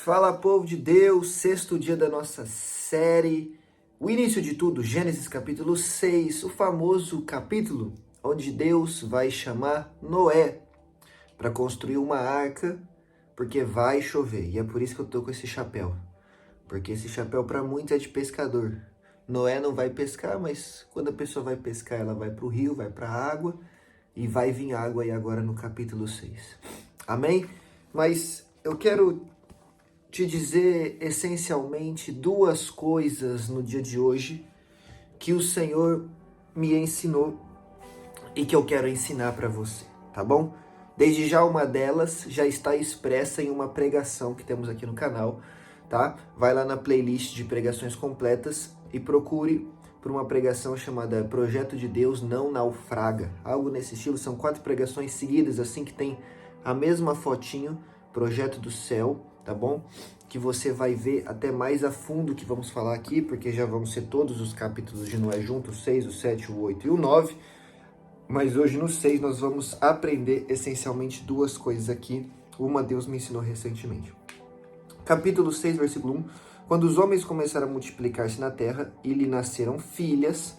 Fala, povo de Deus, sexto dia da nossa série, o início de tudo, Gênesis capítulo 6, o famoso capítulo onde Deus vai chamar Noé para construir uma arca, porque vai chover. E é por isso que eu tô com esse chapéu, porque esse chapéu para muitos é de pescador. Noé não vai pescar, mas quando a pessoa vai pescar, ela vai para o rio, vai para a água, e vai vir água aí agora no capítulo 6. Amém? Mas eu quero te dizer essencialmente duas coisas no dia de hoje que o Senhor me ensinou e que eu quero ensinar para você, tá bom? Desde já uma delas já está expressa em uma pregação que temos aqui no canal, tá? Vai lá na playlist de pregações completas e procure por uma pregação chamada Projeto de Deus Não Naufraga. Algo nesse estilo, são 4 pregações seguidas, assim, que tem a mesma fotinho, Projeto do Céu, tá bom? Que você vai ver até mais a fundo que vamos falar aqui, porque já vão ser todos os capítulos de Noé juntos, o 6, o 7, o 8 e o 9. Mas hoje no 6 nós vamos aprender essencialmente duas coisas aqui. Uma Deus me ensinou recentemente. Capítulo 6, versículo 1. Quando os homens começaram a multiplicar-se na terra e lhe nasceram filhas,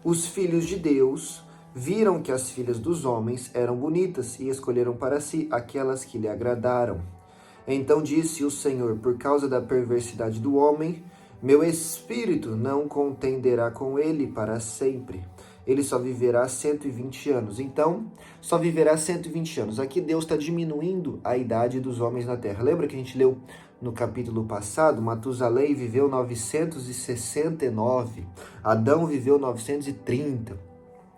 os filhos de Deus viram que as filhas dos homens eram bonitas e escolheram para si aquelas que lhe agradaram. Então disse o Senhor: por causa da perversidade do homem, meu espírito não contenderá com ele para sempre. Ele só viverá 120 anos. Então, só viverá 120 anos. Aqui Deus está diminuindo a idade dos homens na terra. Lembra que a gente leu no capítulo passado? Matusalém viveu 969. Adão viveu 930.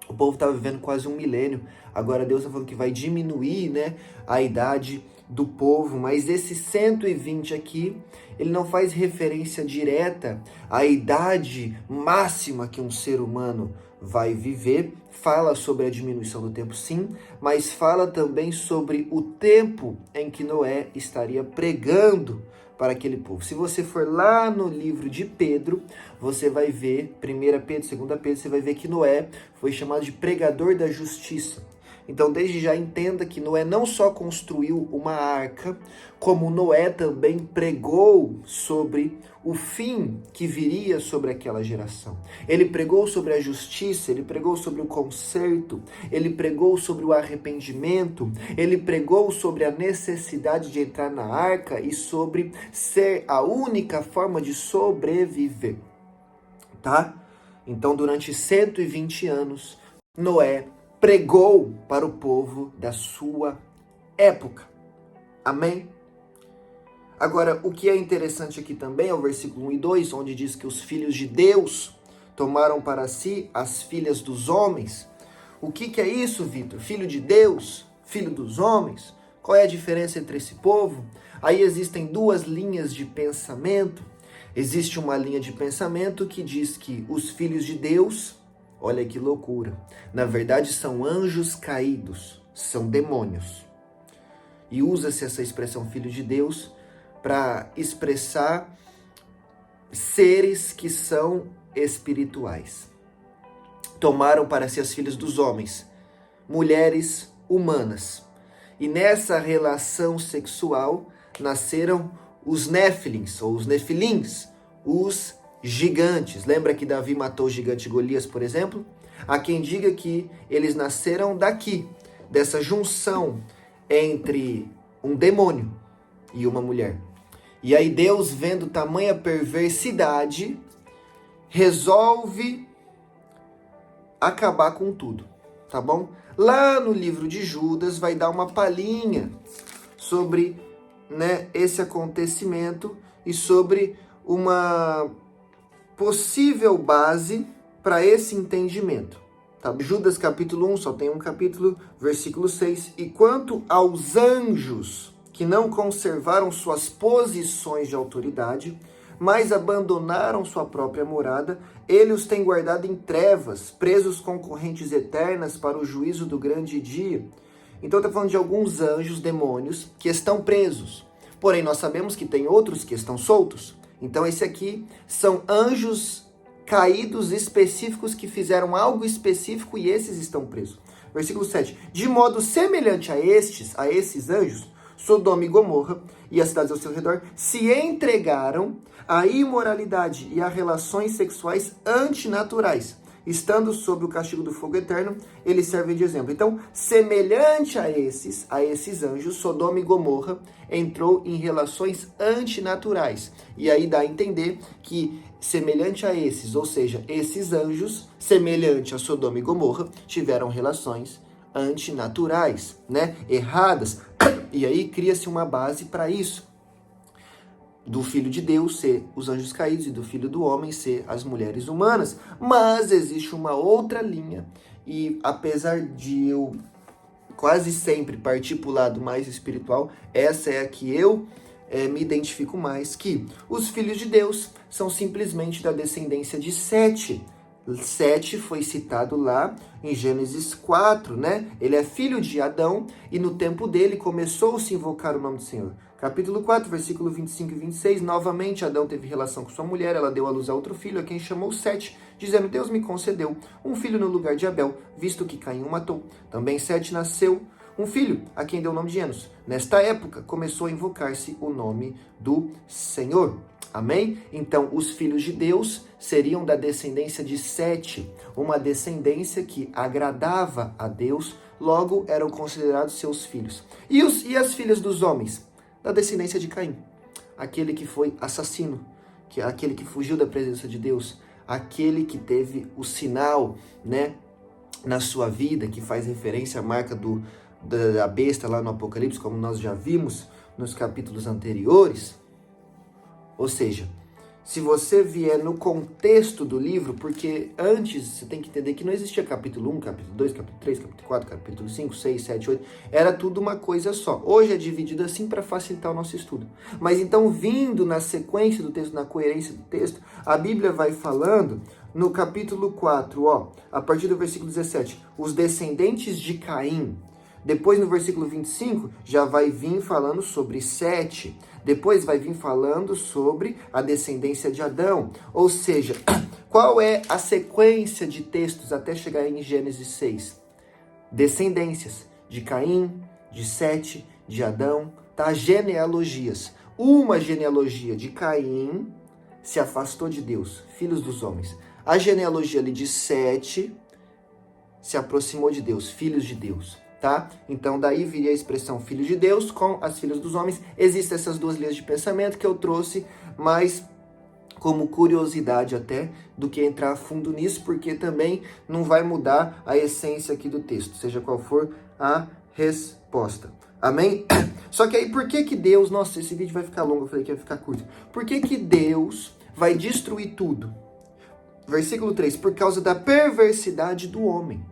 O povo estava vivendo quase um milênio. Agora Deus está falando que vai diminuir, né, a idade do povo, mas esse 120 aqui, ele não faz referência direta à idade máxima que um ser humano vai viver. Fala sobre a diminuição do tempo, sim, mas fala também sobre o tempo em que Noé estaria pregando para aquele povo. Se você for lá no livro de Pedro, você vai ver, 1 Pedro, 2 Pedro, você vai ver que Noé foi chamado de pregador da justiça. Então, desde já entenda que Noé não só construiu uma arca, como Noé também pregou sobre o fim que viria sobre aquela geração. Ele pregou sobre a justiça, ele pregou sobre o conserto, ele pregou sobre o arrependimento, ele pregou sobre a necessidade de entrar na arca e sobre ser a única forma de sobreviver, tá? Então, durante 120 anos, Noé pregou para o povo da sua época. Amém? Agora, o que é interessante aqui também é o versículo 1 e 2, onde diz que os filhos de Deus tomaram para si as filhas dos homens. O que é isso, Vitor? Filho de Deus? Filho dos homens? Qual é a diferença entre esse povo? Aí existem duas linhas de pensamento. Existe uma linha de pensamento que diz que os filhos de Deus, olha que loucura, na verdade são anjos caídos, são demônios. E usa-se essa expressão filho de Deus para expressar seres que são espirituais. Tomaram para si as filhas dos homens, mulheres humanas. E nessa relação sexual nasceram os Néfilins, ou os Nefilins, os gigantes. Lembra que Davi matou o gigante Golias, por exemplo? Há quem diga que eles nasceram daqui, dessa junção entre um demônio e uma mulher. E aí Deus, vendo tamanha perversidade, resolve acabar com tudo, tá bom? Lá no livro de Judas vai dar uma palhinha sobre, né, esse acontecimento e sobre uma possível base para esse entendimento. Tá? Judas capítulo 1, só tem um capítulo, versículo 6. E quanto aos anjos que não conservaram suas posições de autoridade, mas abandonaram sua própria morada, ele os tem guardado em trevas, presos com correntes eternas para o juízo do grande dia. Então está falando de alguns anjos, demônios, que estão presos. Porém, nós sabemos que tem outros que estão soltos. Então, esse aqui são anjos caídos específicos que fizeram algo específico e esses estão presos. Versículo 7. De modo semelhante a esses anjos, Sodoma e Gomorra e as cidades ao seu redor se entregaram à imoralidade e a relações sexuais antinaturais. Estando sob o castigo do fogo eterno, eles servem de exemplo. Então, semelhante a esses anjos, Sodoma e Gomorra entrou em relações antinaturais. E aí dá a entender que semelhante a esses, ou seja, esses anjos, semelhante a Sodoma e Gomorra, tiveram relações antinaturais, né? Erradas. E aí cria-se uma base para isso. Do Filho de Deus ser os anjos caídos e do Filho do Homem ser as mulheres humanas. Mas existe uma outra linha e apesar de eu quase sempre partir para o lado mais espiritual, essa é a que eu me identifico mais, que os filhos de Deus são simplesmente da descendência de Sete. Sete foi citado lá em Gênesis 4, né? Ele é filho de Adão e no tempo dele começou a se invocar o nome do Senhor. Capítulo 4, versículo 25 e 26, novamente Adão teve relação com sua mulher, ela deu à luz a outro filho, a quem chamou Sete, dizendo, Deus me concedeu um filho no lugar de Abel, visto que Caim o matou. Também Sete nasceu um filho, a quem deu o nome de Enos. Nesta época, começou a invocar-se o nome do Senhor. Amém? Então, os filhos de Deus seriam da descendência de Sete, uma descendência que agradava a Deus, logo eram considerados seus filhos. E as filhas dos homens? Da descendência de Caim, aquele que foi assassino, aquele que fugiu da presença de Deus, aquele que teve o sinal, né, na sua vida, que faz referência à marca da besta lá no Apocalipse, como nós já vimos nos capítulos anteriores. Ou seja, se você vier no contexto do livro, porque antes você tem que entender que não existia capítulo 1, capítulo 2, capítulo 3, capítulo 4, capítulo 5, 6, 7, 8, era tudo uma coisa só. Hoje é dividido assim para facilitar o nosso estudo. Mas então, vindo na sequência do texto, na coerência do texto, a Bíblia vai falando no capítulo 4, a partir do versículo 17, os descendentes de Caim. Depois, no versículo 25, já vai vir falando sobre Sete. Depois vai vir falando sobre a descendência de Adão. Ou seja, qual é a sequência de textos até chegar em Gênesis 6? Descendências de Caim, de Sete, de Adão, tá? Genealogias. Uma genealogia de Caim se afastou de Deus, filhos dos homens. A genealogia ali de Sete se aproximou de Deus, filhos de Deus. Tá? Então, daí viria a expressão filho de Deus com as filhas dos homens. Existem essas duas linhas de pensamento que eu trouxe mais como curiosidade até do que entrar a fundo nisso, porque também não vai mudar a essência aqui do texto, seja qual for a resposta. Amém? Só que aí, por que Deus... Nossa, esse vídeo vai ficar longo, eu falei que ia ficar curto. Por que Deus vai destruir tudo? Versículo 3, por causa da perversidade do homem.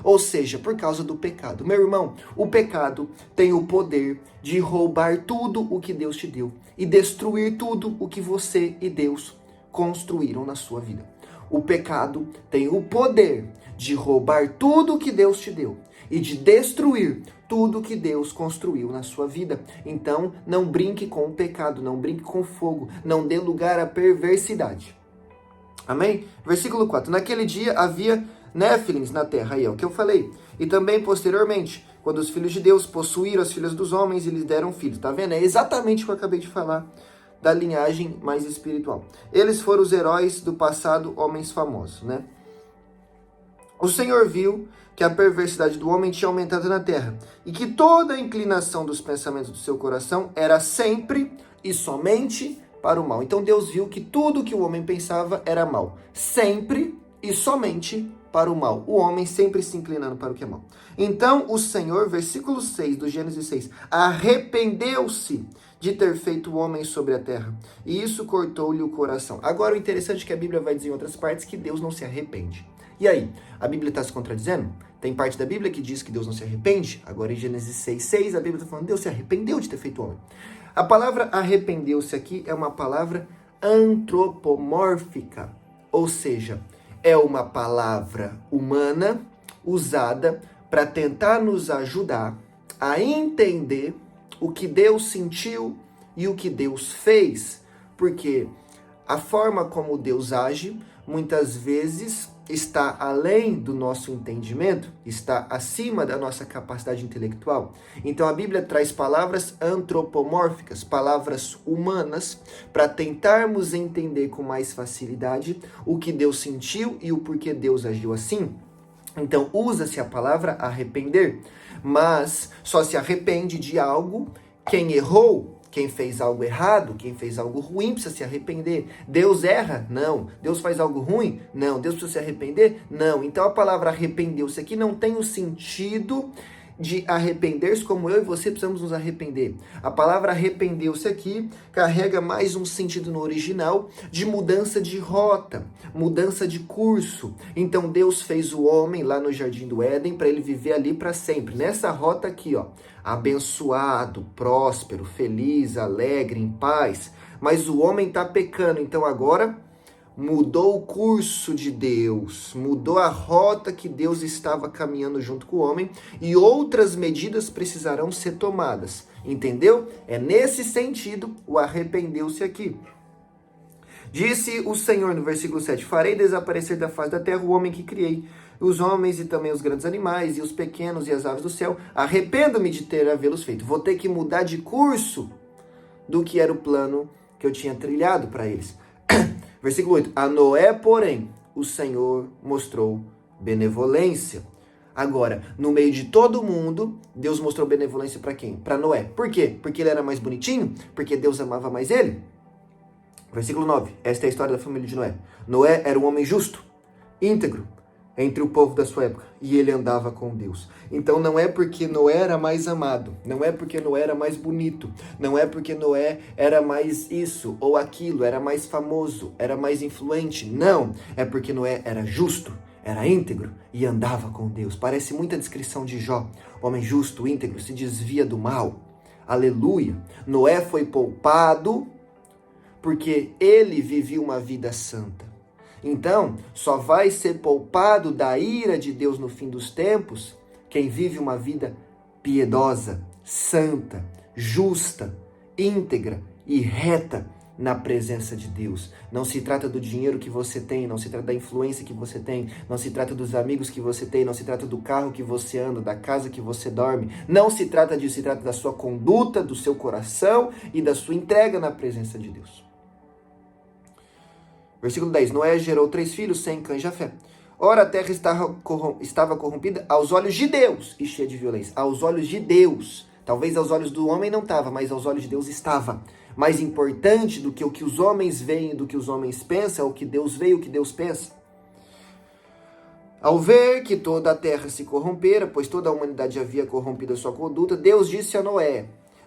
Ou seja, por causa do pecado. Meu irmão, o pecado tem o poder de roubar tudo o que Deus te deu e destruir tudo o que você e Deus construíram na sua vida. O pecado tem o poder de roubar tudo o que Deus te deu e de destruir tudo que Deus construiu na sua vida. Então, não brinque com o pecado, não brinque com o fogo, não dê lugar à perversidade. Amém? Versículo 4. Naquele dia havia Néfilins na terra, aí é o que eu falei. E também posteriormente, quando os filhos de Deus possuíram as filhas dos homens e lhes deram filhos. Tá vendo? É exatamente o que eu acabei de falar da linhagem mais espiritual. Eles foram os heróis do passado, homens famosos, né? O Senhor viu que a perversidade do homem tinha aumentado na terra e que toda a inclinação dos pensamentos do seu coração era sempre e somente para o mal. Então Deus viu que tudo que o homem pensava era mal. Sempre e somente para o mal. O homem sempre se inclinando para o que é mal. Então o Senhor, versículo 6 do Gênesis 6, arrependeu-se de ter feito o homem sobre a terra. E isso cortou-lhe o coração. Agora o interessante é que a Bíblia vai dizer em outras partes que Deus não se arrepende. E aí, a Bíblia está se contradizendo? Tem parte da Bíblia que diz que Deus não se arrepende? Agora em Gênesis 6, a Bíblia está falando que Deus se arrependeu de ter feito o homem. A palavra arrependeu-se aqui é uma palavra antropomórfica, ou seja, é uma palavra humana usada para tentar nos ajudar a entender o que Deus sentiu e o que Deus fez. Porque a forma como Deus age, muitas vezes, está além do nosso entendimento, está acima da nossa capacidade intelectual. Então a Bíblia traz palavras antropomórficas, palavras humanas, para tentarmos entender com mais facilidade o que Deus sentiu e o porquê Deus agiu assim. Então usa-se a palavra arrepender, mas só se arrepende de algo quem errou. Quem fez algo errado, quem fez algo ruim, precisa se arrepender. Deus erra? Não. Deus faz algo ruim? Não. Deus precisa se arrepender? Não. Então a palavra arrependeu-se aqui não tem o sentido de arrepender-se como eu e você precisamos nos arrepender. A palavra arrependeu-se aqui carrega mais um sentido no original de mudança de rota, mudança de curso. Então Deus fez o homem lá no Jardim do Éden para ele viver ali para sempre. Nessa rota aqui, ó, abençoado, próspero, feliz, alegre, em paz. Mas o homem está pecando, então agora mudou o curso de Deus, mudou a rota que Deus estava caminhando junto com o homem e outras medidas precisarão ser tomadas. Entendeu? É nesse sentido o arrependeu-se aqui. Disse o Senhor no versículo 7, farei desaparecer da face da terra o homem que criei, os homens e também os grandes animais, e os pequenos e as aves do céu. Arrependo-me de ter havê-los feito. Vou ter que mudar de curso do que era o plano que eu tinha trilhado para eles. Versículo 8. A Noé, porém, o Senhor mostrou benevolência. Agora, no meio de todo mundo, Deus mostrou benevolência para quem? Para Noé. Por quê? Porque ele era mais bonitinho? Porque Deus amava mais ele? Versículo 9. Esta é a história da família de Noé. Noé era um homem justo, íntegro, entre o povo da sua época, e ele andava com Deus. Então não é porque Noé era mais amado, não é porque Noé era mais bonito, não é porque Noé era mais isso ou aquilo, era mais famoso, era mais influente, não, é porque Noé era justo, era íntegro e andava com Deus. Parece muita descrição de Jó, homem justo, íntegro, se desvia do mal. Aleluia! Noé foi poupado porque ele vivia uma vida santa. Então, só vai ser poupado da ira de Deus no fim dos tempos quem vive uma vida piedosa, santa, justa, íntegra e reta na presença de Deus. Não se trata do dinheiro que você tem, não se trata da influência que você tem, não se trata dos amigos que você tem, não se trata do carro que você anda, da casa que você dorme. Não se trata disso, se trata da sua conduta, do seu coração e da sua entrega na presença de Deus. Versículo 10. Noé gerou 3 filhos, Sem, Cã e Jafé. Ora, a terra estava corrompida aos olhos de Deus e cheia de violência. Aos olhos de Deus. Talvez aos olhos do homem não estava, mas aos olhos de Deus estava. Mais importante do que o que os homens veem, do que os homens pensam, é o que Deus vê e o que Deus pensa. Ao ver que toda a terra se corrompera, pois toda a humanidade havia corrompido a sua conduta, Deus disse a Noé: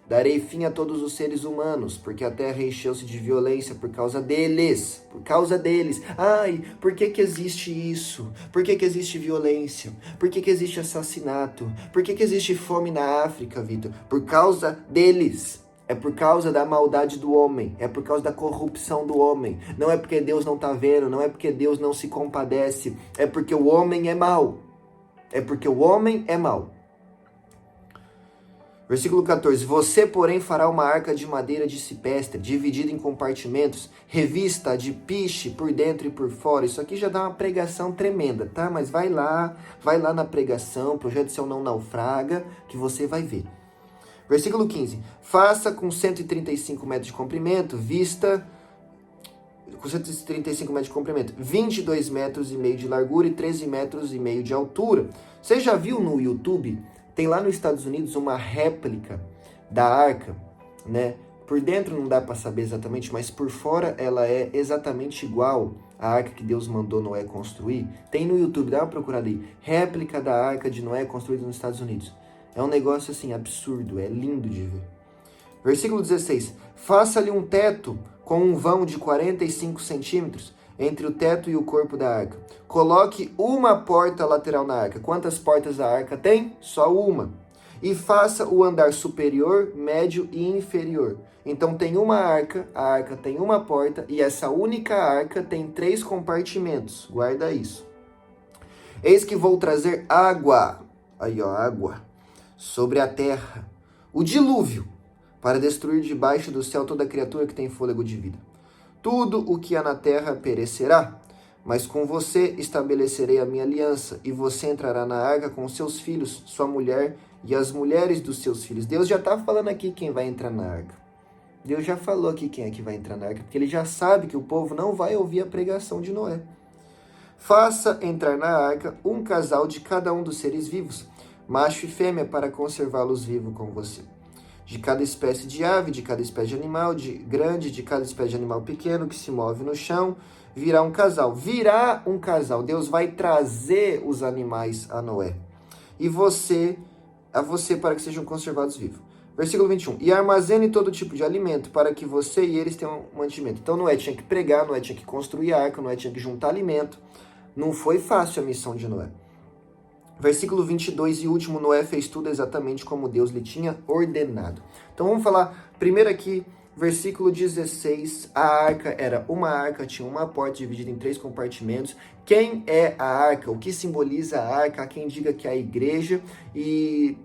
darei fim a todos os seres humanos, porque a terra encheu-se de violência por causa deles. Por causa deles. Ai, por que existe isso? Por que existe violência? Por que existe assassinato? Por que existe fome na África, Vitor? Por causa deles. É por causa da maldade do homem. É por causa da corrupção do homem. Não é porque Deus não está vendo. Não é porque Deus não se compadece. É porque o homem é mau. É porque o homem é mau. Versículo 14. Você, porém, fará uma arca de madeira de cipestre, dividida em compartimentos, revista de piche por dentro e por fora. Isso aqui já dá uma pregação tremenda, tá? Mas vai lá na pregação, projeto Seu Não Naufraga, que você vai ver. Versículo 15. Faça com 135 metros de comprimento, com 135 metros de comprimento, 22 metros e meio de largura e 13 metros e meio de altura. Você já viu no YouTube? Tem lá nos Estados Unidos uma réplica da arca, né? Por dentro não dá para saber exatamente, mas por fora ela é exatamente igual à arca que Deus mandou Noé construir. Tem no YouTube, dá uma procurada aí. Réplica da arca de Noé construída nos Estados Unidos. É um negócio assim absurdo, é lindo de ver. Versículo 16. Faça-lhe um teto com um vão de 45 centímetros entre o teto e o corpo da arca. Coloque uma porta lateral na arca. Quantas portas a arca tem? Só uma. E faça o andar superior, médio e inferior. Então tem uma arca, a arca tem uma porta e essa única arca tem 3 compartimentos. Guarda isso. Eis que vou trazer água, aí ó, água, sobre a terra, o dilúvio, para destruir debaixo do céu toda criatura que tem fôlego de vida. Tudo o que há na terra perecerá, Mas com você estabelecerei a minha aliança, e você entrará na arca com seus filhos, sua mulher e as mulheres dos seus filhos. Deus já está falando aqui quem vai entrar na arca. Deus já falou aqui quem é que vai entrar na arca, porque ele já sabe que o povo não vai ouvir a pregação de Noé. Faça entrar na arca um casal de cada um dos seres vivos, macho e fêmea, para conservá-los vivos com você. De cada espécie de ave, de cada espécie de animal grande, de cada espécie de animal pequeno que se move no chão, virá um casal. Virá um casal. Deus vai trazer os animais a Noé. E a você para que sejam conservados vivos. Versículo 21. E armazene todo tipo de alimento para que você e eles tenham mantimento. Então Noé tinha que pregar, Noé tinha que construir a arca, Noé tinha que juntar alimento. Não foi fácil a missão de Noé. Versículo 22 e último, Noé fez tudo exatamente como Deus lhe tinha ordenado. Então vamos falar primeiro aqui, versículo 16, a arca era uma arca, tinha uma porta dividida em 3 compartimentos. Quem é a arca? O que simboliza a arca? Há quem diga que é a igreja, e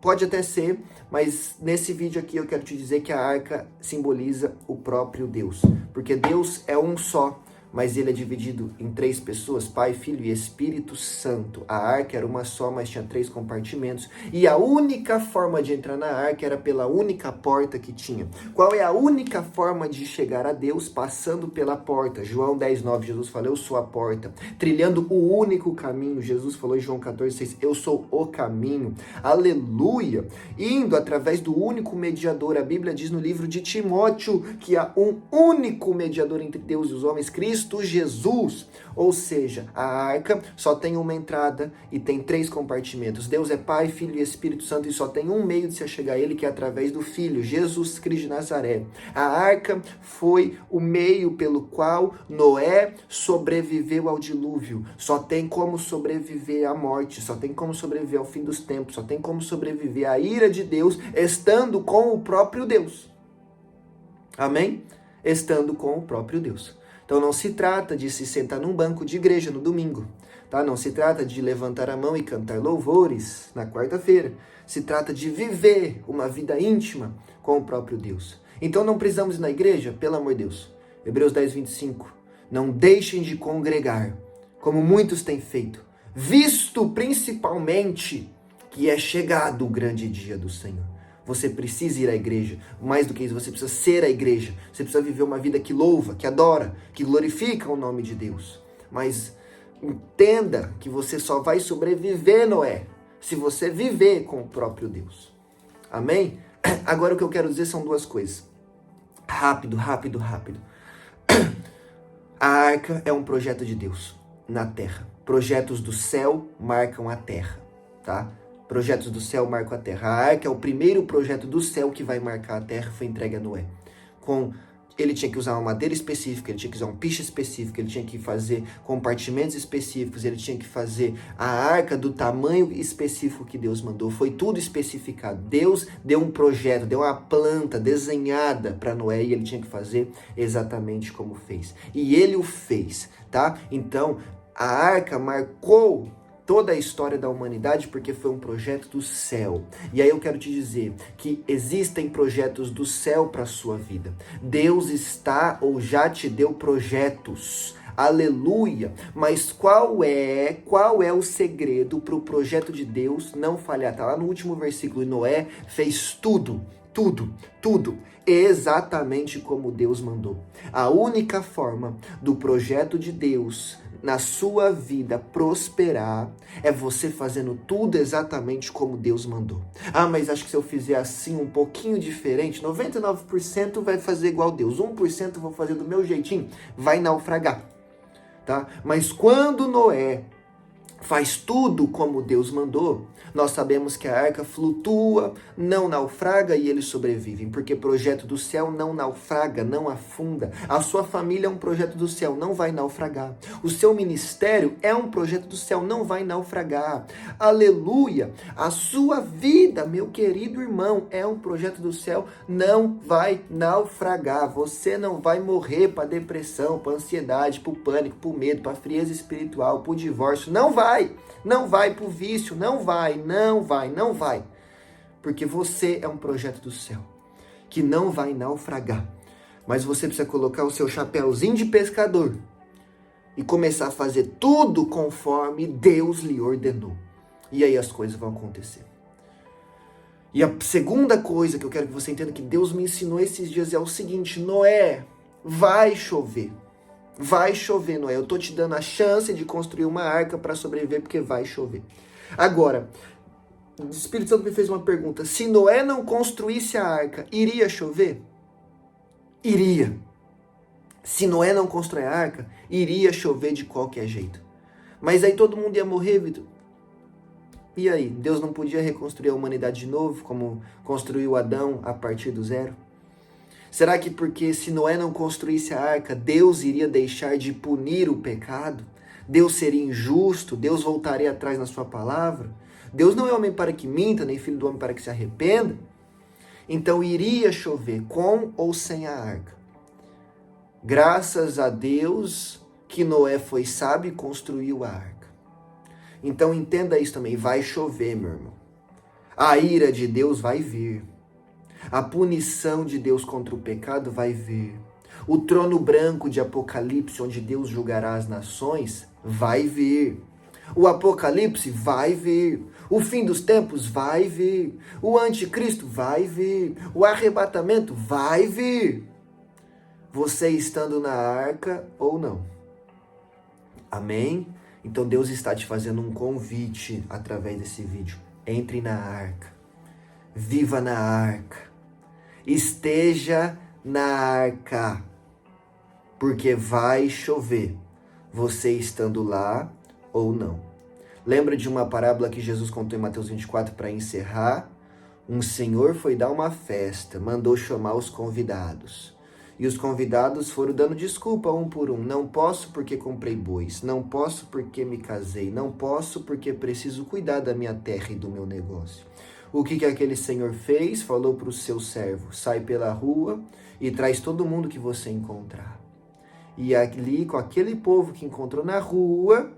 pode até ser, mas nesse vídeo aqui eu quero te dizer que a arca simboliza o próprio Deus, porque Deus é um só, mas ele é dividido em 3 pessoas, Pai, Filho e Espírito Santo. A arca era uma só, mas tinha 3 compartimentos. E a única forma de entrar na arca era pela única porta que tinha. Qual é a única forma de chegar a Deus? Passando pela porta. João 10:9, Jesus falou, eu sou a porta. Trilhando o único caminho, Jesus falou em João 14:6, eu sou o caminho. Aleluia! Indo através do único mediador. A Bíblia diz no livro de Timóteo que há um único mediador entre Deus e os homens, Cristo Jesus. Ou seja, a arca só tem uma entrada e tem 3 compartimentos. Deus é Pai, Filho e Espírito Santo, e só tem um meio de se chegar a ele, que é através do Filho, Jesus Cristo de Nazaré. A arca foi o meio pelo qual Noé sobreviveu ao dilúvio. Só tem como sobreviver à morte, só tem como sobreviver ao fim dos tempos, só tem como sobreviver à ira de Deus estando com o próprio Deus. Amém? Estando com o próprio Deus. Então não se trata de se sentar num banco de igreja no domingo, tá? Não se trata de levantar a mão e cantar louvores na quarta-feira. Se trata de viver uma vida íntima com o próprio Deus. Então não precisamos ir na igreja, pelo amor de Deus. Hebreus 10:25. Não deixem de congregar, como muitos têm feito, visto principalmente que é chegado o grande dia do Senhor. Você precisa ir à igreja. Mais do que isso, você precisa ser a igreja. Você precisa viver uma vida que louva, que adora, que glorifica o nome de Deus. Mas entenda que você só vai sobreviver, Noé, se você viver com o próprio Deus. Amém? Agora o que eu quero dizer são 2 coisas. Rápido. A arca é um projeto de Deus na terra. Projetos do céu marcam a terra, tá? Projetos do céu marcam a terra. A arca é o primeiro projeto do céu que vai marcar a terra, foi entregue a Noé. Ele tinha que usar uma madeira específica, ele tinha que usar um piche específico, ele tinha que fazer compartimentos específicos, ele tinha que fazer a arca do tamanho específico que Deus mandou. Foi tudo especificado. Deus deu um projeto, deu uma planta desenhada para Noé, e ele tinha que fazer exatamente como fez. E ele o fez, tá? Então, a arca marcou toda a história da humanidade, porque foi um projeto do céu. E aí eu quero te dizer que existem projetos do céu para a sua vida. Deus está ou já te deu projetos. Aleluia! Mas qual é o segredo para o projeto de Deus não falhar? Está lá no último versículo. Noé fez tudo exatamente como Deus mandou. A única forma do projeto de Deus na sua vida prosperar é você fazendo tudo exatamente como Deus mandou. Ah, mas acho que se eu fizer assim um pouquinho diferente, 99% vai fazer igual Deus, 1% vou fazer do meu jeitinho, vai naufragar, tá? Mas quando Noé faz tudo como Deus mandou, nós sabemos que a arca flutua, não naufraga, e eles sobrevivem, porque projeto do céu não naufraga, não afunda. A sua família é um projeto do céu, não vai naufragar. O seu ministério é um projeto do céu, não vai naufragar. Aleluia! A sua vida, meu querido irmão, é um projeto do céu, não vai naufragar. Você não vai morrer para depressão, para ansiedade, para pânico, para medo, para frieza espiritual, para divórcio. Não vai pro vício, não vai. Porque você é um projeto do céu, que não vai naufragar. Mas você precisa colocar o seu chapéuzinho de pescador e começar a fazer tudo conforme Deus lhe ordenou. E aí as coisas vão acontecer. E a segunda coisa que eu quero que você entenda que Deus me ensinou esses dias é o seguinte: Noé, vai chover. Vai chover, Noé. Eu tô te dando a chance de construir uma arca para sobreviver, porque vai chover. Agora, o Espírito Santo me fez uma pergunta. Se Noé não construísse a arca, iria chover? Iria. Se Noé não constrói a arca, iria chover de qualquer jeito. Mas aí todo mundo ia morrer, Vitor. E aí? Deus não podia reconstruir a humanidade de novo, como construiu Adão a partir do zero? Será que porque se Noé não construísse a arca, Deus iria deixar de punir o pecado? Deus seria injusto? Deus voltaria atrás na sua palavra? Deus não é homem para que minta, nem filho do homem para que se arrependa? Então iria chover com ou sem a arca. Graças a Deus que Noé foi sábio e construiu a arca. Então entenda isso também, vai chover, meu irmão. A ira de Deus vai vir. A punição de Deus contra o pecado vai vir. O trono branco de Apocalipse, onde Deus julgará as nações, vai vir. O Apocalipse vai vir. O fim dos tempos vai vir. O anticristo vai vir. O arrebatamento vai vir. Você estando na arca ou não. Amém? Então Deus está te fazendo um convite através desse vídeo. Entre na arca. Viva na arca. Esteja na arca. Porque vai chover. Você estando lá ou não. Lembra de uma parábola que Jesus contou em Mateus 24 para encerrar? Um senhor foi dar uma festa, mandou chamar os convidados. E os convidados foram dando desculpa um por um. Não posso porque comprei bois. Não posso porque me casei. Não posso porque preciso cuidar da minha terra e do meu negócio. O que aquele senhor fez? Falou para o seu servo: sai pela rua e traz todo mundo que você encontrar. E ali, com aquele povo que encontrou na rua,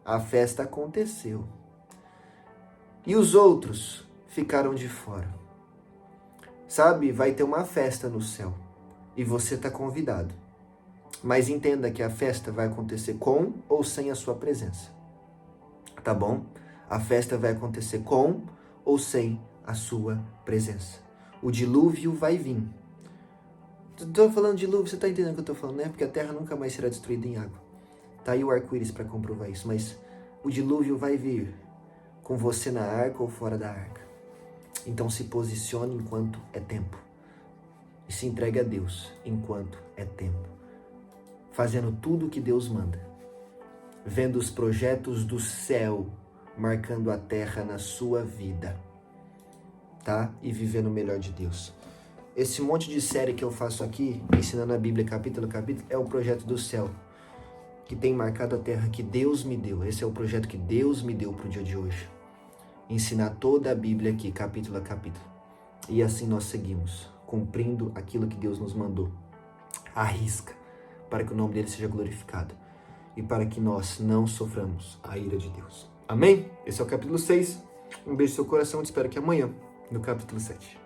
a festa aconteceu. E os outros ficaram de fora. Sabe, vai ter uma festa no céu. E você está convidado. Mas entenda que a festa vai acontecer com ou sem a sua presença. Tá bom? A festa vai acontecer com ou sem a sua presença. O dilúvio vai vir. Estou falando de dilúvio, você está entendendo o que eu estou falando, né? Porque a terra nunca mais será destruída em água. Tá aí o arco-íris para comprovar isso. Mas o dilúvio vai vir com você na arca ou fora da arca. Então se posicione enquanto é tempo. E se entregue a Deus enquanto é tempo. Fazendo tudo o que Deus manda. Vendo os projetos do céu marcando a terra na sua vida. Tá? E vivendo o melhor de Deus. Esse monte de série que eu faço aqui, ensinando a Bíblia capítulo a capítulo, é o projeto do céu. Que tem marcado a terra que Deus me deu. Esse é o projeto que Deus me deu para o dia de hoje. Ensinar toda a Bíblia aqui, capítulo a capítulo. E assim nós seguimos. Cumprindo aquilo que Deus nos mandou. À risca, para que o nome dele seja glorificado. E para que nós não soframos a ira de Deus. Amém? Esse é o capítulo 6. Um beijo no seu coração. Te espero aqui amanhã, no capítulo 7.